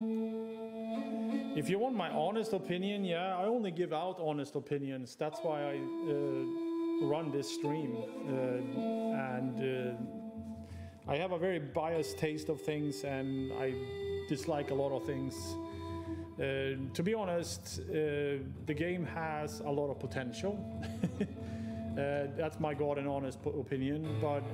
If you want my honest opinion, yeah, I only give out honest opinions. That's why I run this stream. I have a very biased taste of things, and I dislike a lot of things. To be honest, the game has a lot of potential. That's my God and honest opinion. But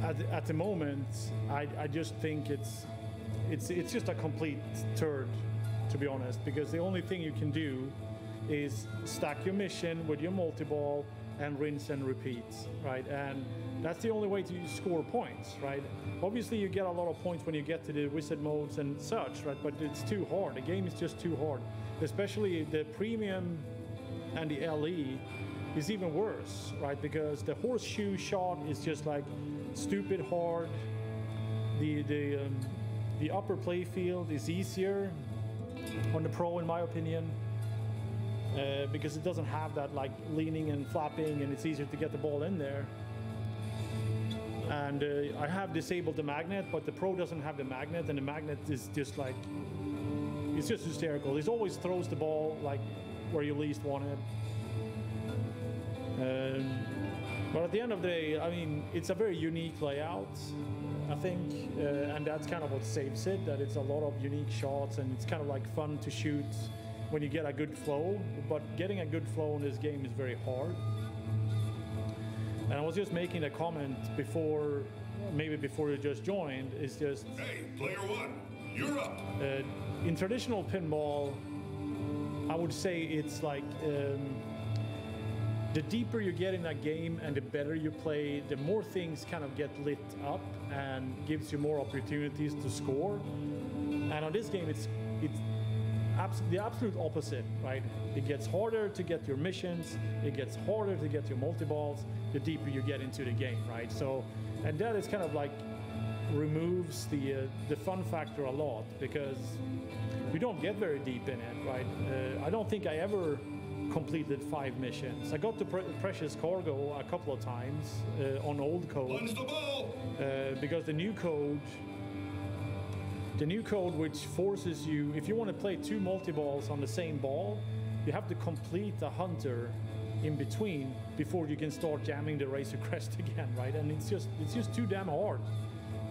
at the moment, I just think it's just a complete turd, to be honest, because the only thing you can do is stack your mission with your multi-ball and rinse and repeat, right? And that's the only way to score points, right? Obviously you get a lot of points when you get to the wizard modes and such, right? But it's too hard. The game is just too hard. Especially the premium and the LE is even worse, right? Because the horseshoe shot is just like stupid hard. The upper play field is easier on the Pro, in my opinion, because it doesn't have that like leaning and flapping, and it's easier to get the ball in there. And I have disabled the magnet, but the Pro doesn't have the magnet, and the magnet is just like, it's just hysterical. It always throws the ball like where you least want it. But at the end of the day, I mean, it's a very unique layout, I think, and that's kind of what saves it, that it's a lot of unique shots, and it's kind of like fun to shoot when you get a good flow. But getting a good flow in this game is very hard. And I was just making a comment before, maybe before you just joined, is just... Hey, player one, you're up! In traditional pinball, I would say it's like... the deeper you get in a game and the better you play, the more things kind of get lit up and gives you more opportunities to score. And on this game, it's the absolute opposite, right? It gets harder to get your missions, it gets harder to get your multi-balls, the deeper you get into the game, right? So, and that is kind of like removes the fun factor a lot, because we don't get very deep in it, right? I don't think I ever completed 5 missions. I got the precious cargo a couple of times on old code. Plunge the ball! Because the new code which forces you, if you want to play 2 multi-balls on the same ball, you have to complete a hunter in between before you can start jamming the Razor Crest again, right? And it's just too damn hard,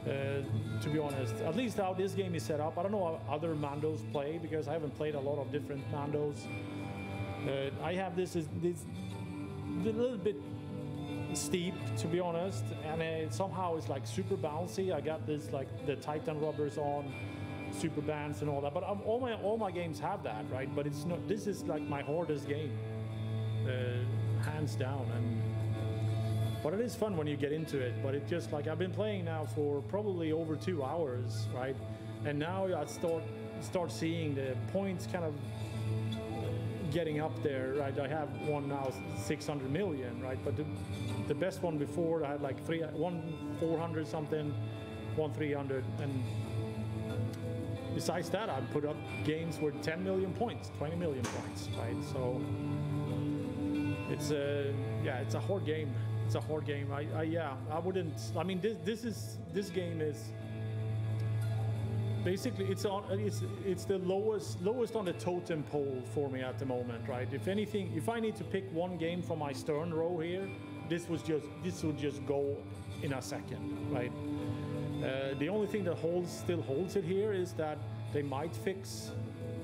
to be honest. At least how this game is set up. I don't know how other Mandos play, because I haven't played a lot of different Mandos. I have this a little bit steep, to be honest, and somehow it's like super bouncy. I got this like the Titan rubbers on, super bands and all that. But all my games have that, right? But it's not. This is like my hardest game, hands down. But it is fun when you get into it. But it just like I've been playing now for probably over 2 hours, right? And now I start seeing the points kind of getting up there, right? I have one now 600 million, right? But the best one before I had like 400 something, 300, and besides that I put up games with 10 million points, 20 million points, right? So it's it's a hard game. It's a hard game. I wouldn't. I mean, this game is. Basically, it's the lowest on the totem pole for me at the moment, right? If anything, if I need to pick one game from my Stern row here, this would just go in a second, right? The only thing that still holds it here is that they might fix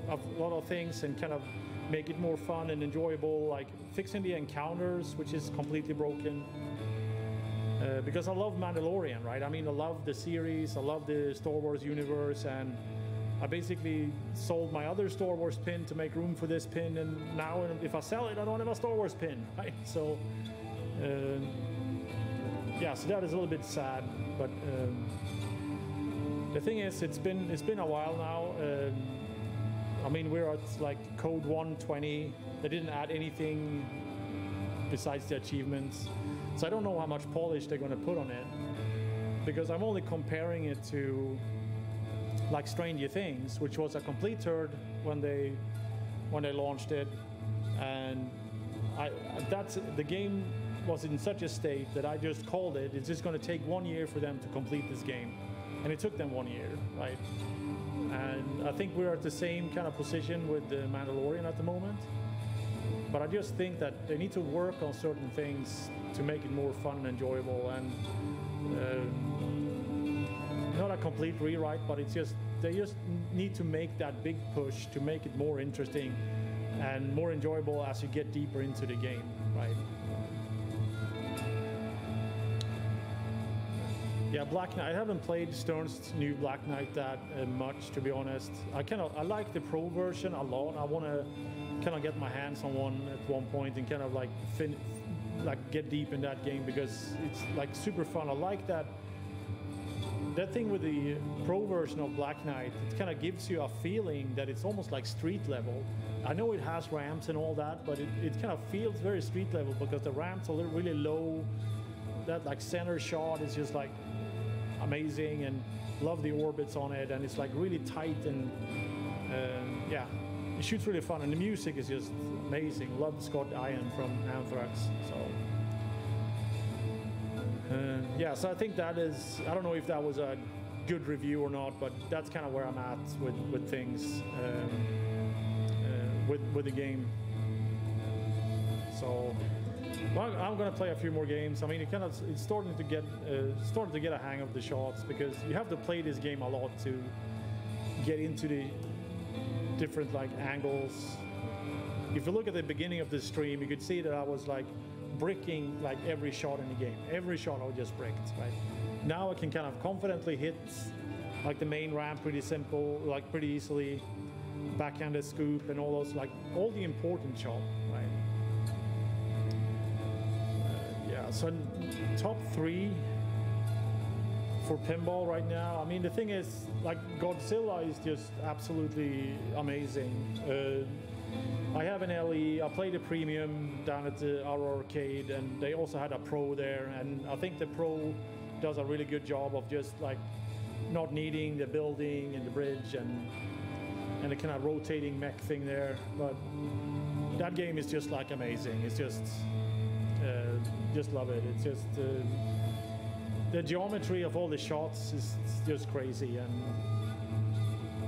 a lot of things and kind of make it more fun and enjoyable, like fixing the encounters, which is completely broken. Because I love Mandalorian, right? I mean, I love the series, I love the Star Wars universe, and I basically sold my other Star Wars pin to make room for this pin, and now if I sell it, I don't have a Star Wars pin, right? So, yeah, so that is a little bit sad, but the thing is, it's been a while now. I mean, we're at like code 120. They didn't add anything besides the achievements. So I don't know how much polish they're going to put on it, because I'm only comparing it to like Stranger Things, which was a complete turd when they launched it, and the game was in such a state that I just called it. It's just going to take 1 year for them to complete this game, and it took them 1 year, right? And I think we're at the same kind of position with the Mandalorian at the moment. But I just think that they need to work on certain things to make it more fun and enjoyable. And not a complete rewrite, but it's just they just need to make that big push to make it more interesting and more enjoyable as you get deeper into the game, right? Yeah, Black Knight. I haven't played Stern's new Black Knight that much, to be honest. I like the pro version a lot. I want to kind of get my hands on one at one point and kind of like get deep in that game because it's like super fun. I like that thing with the pro version of Black Knight. It kind of gives you a feeling that it's almost like street level. I know it has ramps and all that, but it kind of feels very street level because the ramps are really low. That like center shot is just like amazing, and love the orbits on it, and it's like really tight, and yeah, it shoots really fun, and the music is just amazing. Love Scott Ian from Anthrax. So yeah, so I think that is, I don't know if that was a good review or not, but that's kind of where I'm at with things with the game. So well, I'm going to play a few more games. I mean, it's starting to get a hang of the shots, because you have to play this game a lot to get into the different like angles. If you look at the beginning of the stream, you could see that I was like bricking like every shot in the game. Every shot I just bricked, right? Now I can kind of confidently hit like the main ramp pretty simple, like pretty easily, backhanded scoop and all those, like all the important shot, right? Yeah, so top 3 for pinball right now. I mean, the thing is, like, Godzilla is just absolutely amazing. I have an LE. I played a premium down at our arcade, and they also had a pro there. And I think the pro does a really good job of just like not needing the building and the bridge and the kind of rotating mech thing there. But that game is just like amazing. It's just love it. It's just the geometry of all the shots is just crazy,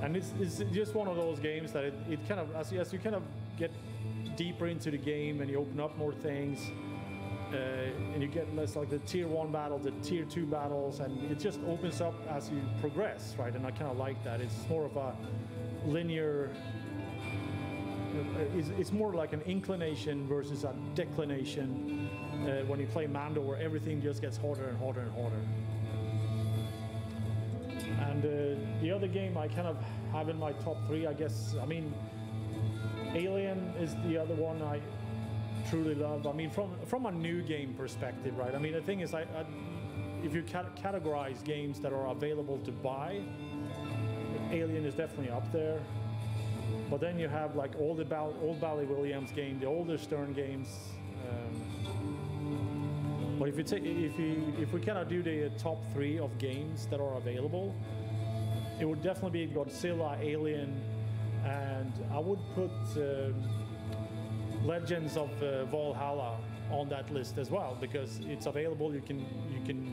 and it's just one of those games that it kind of, as you kind of get deeper into the game and you open up more things, and you get less like the tier 1 battles, the tier 2 battles, and it just opens up as you progress, right? And I kind of like that. It's more of a linear. It's more like an inclination versus a declination when you play Mando, where everything just gets harder and harder and harder. And the other game I kind of have in my top 3, I guess. I mean, Alien is the other one I truly love. I mean, from a new game perspective, right? I mean, the thing is, if you categorize games that are available to buy, Alien is definitely up there. But then you have like all the old Bally Williams game, the older Stern games. But if we kind of do the top 3 of games that are available, it would definitely be Godzilla, Alien, and I would put Legends of Valhalla on that list as well, because it's available. You can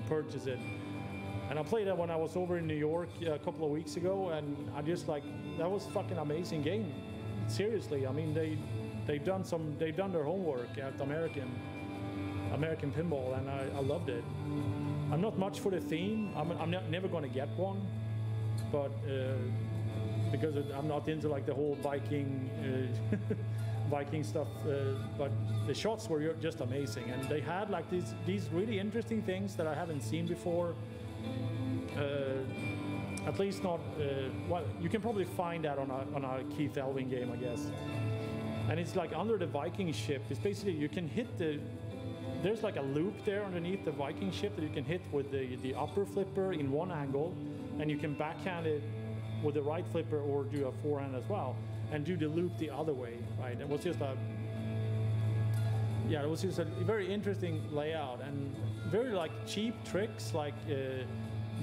purchase it. And I played that when I was over in New York a couple of weeks ago, and I just like, that was fucking amazing game. Seriously, I mean, they've done their homework at American Pinball, and I loved it. I'm not much for the theme. I'm never going to get one, but because I'm not into like the whole Viking Viking stuff. But the shots were just amazing, and they had like these really interesting things that I haven't seen before. At least not, well, you can probably find that on a Keith Elving game, I guess. And it's like under the Viking ship. It's basically, you can hit there's like a loop there underneath the Viking ship that you can hit with the upper flipper in one angle, and you can backhand it with the right flipper or do a forehand as well, and do the loop the other way, right? It was just a very interesting layout, and very like cheap tricks, like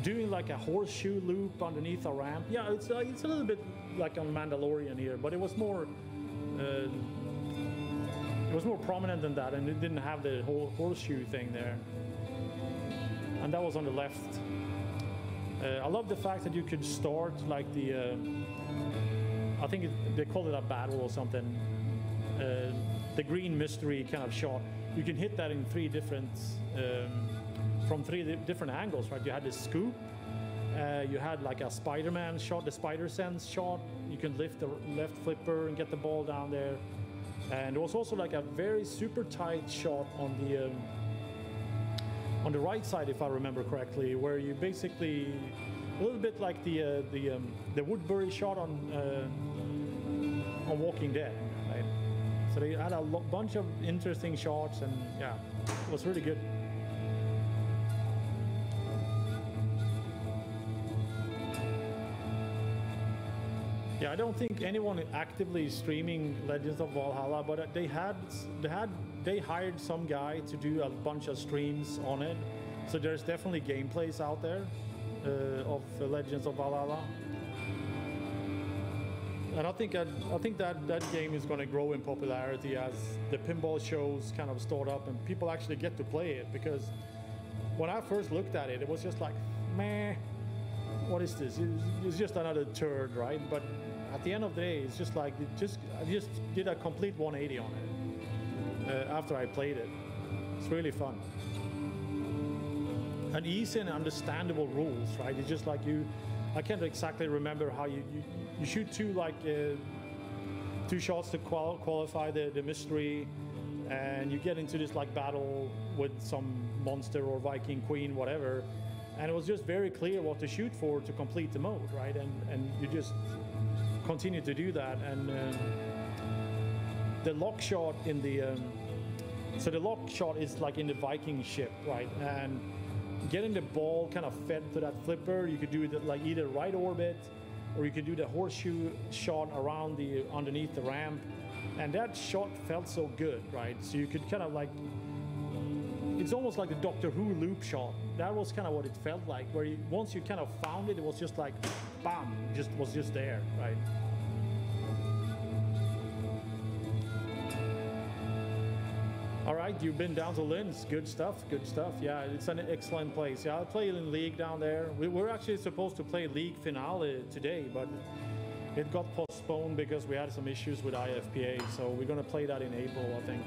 doing like a horseshoe loop underneath a ramp. Yeah, it's a little bit like on Mandalorian here, but it was more prominent than that, and it didn't have the whole horseshoe thing there. And that was on the left. I love the fact that you could start like the, I think they call it a battle or something, the green mystery kind of shot. You can hit that in from three different angles, right? You had the scoop, you had like a Spider-Man shot, the spider sense shot. You can lift the left flipper and get the ball down there. And there was also like a very super tight shot on the right side, if I remember correctly, where you basically, a little bit like the Woodbury shot on Walking Dead, right? So they had a bunch of interesting shots, and yeah, it was really good. Yeah, I don't think anyone actively streaming Legends of Valhalla, but they hired some guy to do a bunch of streams on it. So there's definitely gameplays out there of Legends of Valhalla. And I think that game is going to grow in popularity as the pinball shows kind of start up and people actually get to play it. Because when I first looked at it, it was just like, meh, what is this? It's just another turd, right? But at the end of the day, it's just like, I just did a complete 180 on it after I played it. It's really fun. And easy and understandable rules, right? It's just like I can't exactly remember how you shoot two shots to qualify the mystery, and you get into this like battle with some monster or Viking queen, whatever. And it was just very clear what to shoot for to complete the mode, right? And you just continue to do that. And the lock shot in the so the lock shot is like in the Viking ship, right? And getting the ball kind of fed to that flipper, you could do it like either right orbit, or you could do the horseshoe shot around underneath the ramp. And that shot felt so good, right? So you could kind of like, it's almost like the Doctor Who loop shot. That was kind of what it felt like, where once you kind of found it, it was just like, bam, was just there, right? All right, you've been down to Linz. Good stuff, good stuff. Yeah, it's an excellent place. Yeah, I play in League down there. We're actually supposed to play League finale today, but it got postponed because we had some issues with IFPA. So we're going to play that in April, I think.